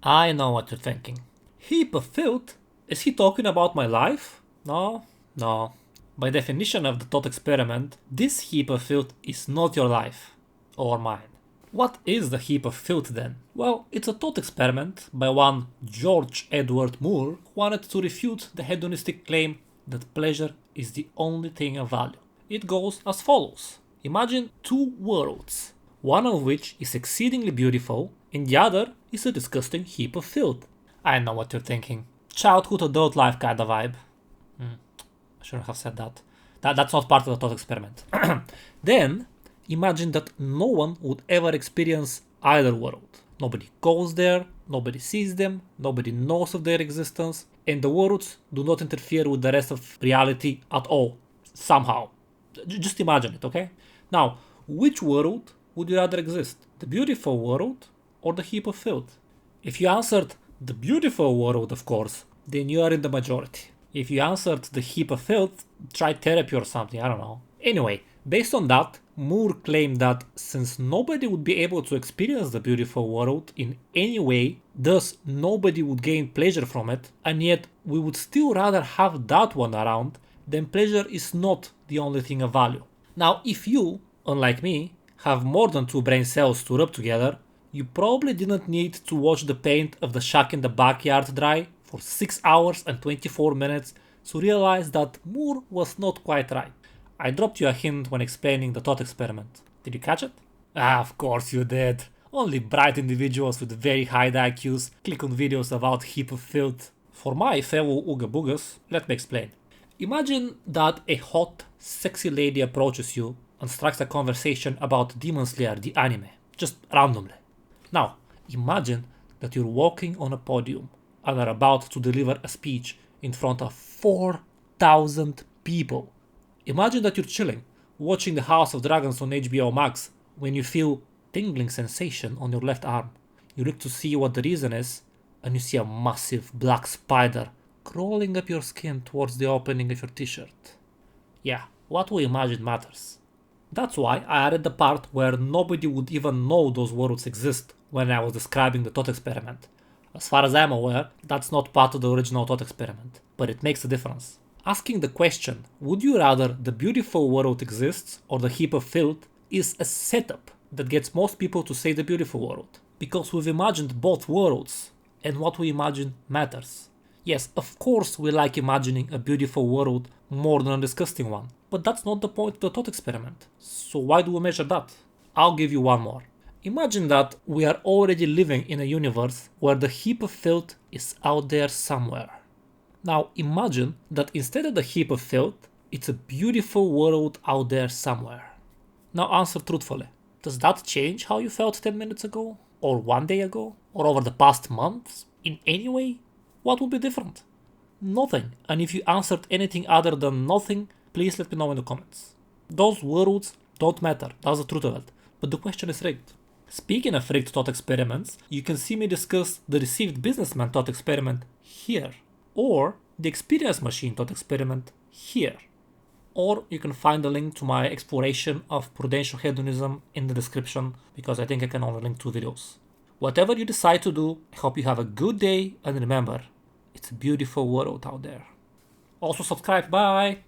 I know what you're thinking. Heap of Filth? Is he talking about my life? No, no. By definition of the thought experiment, this heap of filth is not your life. Or mine. What is the heap of filth then? Well, it's a thought experiment by one George Edward Moore who wanted to refute the hedonistic claim that pleasure is the only thing of value. It goes as follows. Imagine two worlds, one of which is exceedingly beautiful and the other is a disgusting heap of filth. I know what you're thinking. Childhood adult life kind of vibe. I shouldn't have said that. That's not part of the thought experiment. Then, imagine that no one would ever experience either world. Nobody goes there, nobody sees them, nobody knows of their existence, and the worlds do not interfere with the rest of reality at all, somehow. Just imagine it, okay? Now, which world would you rather exist? The beautiful world or the heap of filth? If you answered the beautiful world, of course, then you are in the majority. If you answered the heap of filth, try therapy or something, I don't know. Anyway, based on that, Moore claimed that since nobody would be able to experience the beautiful world in any way, thus nobody would gain pleasure from it, and yet we would still rather have that one around, then pleasure is not the only thing of value. Now, if you, unlike me, have more than two brain cells to rub together, you probably didn't need to watch the paint of the shack in the backyard dry for 6 hours and 24 minutes to realize that Moore was not quite right. I dropped you a hint when explaining the thought experiment. Did you catch it? Of course you did. Only bright individuals with very high IQs click on videos about heap of filth. For my fellow Ooga Boogas, let me explain. Imagine that a hot, sexy lady approaches you and strikes a conversation about Demon Slayer, the anime, just randomly. Now, imagine that you're walking on a podium and are about to deliver a speech in front of 4,000 people. Imagine that you're chilling, watching the House of Dragons on HBO Max, when you feel tingling sensation on your left arm. You look to see what the reason is, and you see a massive black spider crawling up your skin towards the opening of your t-shirt. Yeah, what we imagine matters. That's why I added the part where nobody would even know those worlds exist when I was describing the thought experiment. As far as I'm aware, that's not part of the original thought experiment, but it makes a difference. Asking the question, would you rather the beautiful world exists or the heap of filth, is a setup that gets most people to say the beautiful world, because we've imagined both worlds, and what we imagine matters. Yes, of course we like imagining a beautiful world more than a disgusting one, but that's not the point of the thought experiment. So why do we measure that? I'll give you one more. Imagine that we are already living in a universe where the heap of filth is out there somewhere. Now imagine that instead of the heap of filth, it's a beautiful world out there somewhere. Now answer truthfully. Does that change how you felt 10 minutes ago? Or 1 day ago? Or over the past months? In any way? What would be different? Nothing. And if you answered anything other than nothing, please let me know in the comments. Those worlds don't matter, that's the truth of it. But the question is rigged. Speaking of rigged thought experiments, you can see me discuss the received businessman thought experiment here. Or the experience machine thought experiment here. Or you can find a link to my exploration of prudential hedonism in the description, because I think I can only link 2 videos. Whatever you decide to do, I hope you have a good day, and remember, it's a beautiful world out there. Also subscribe, bye!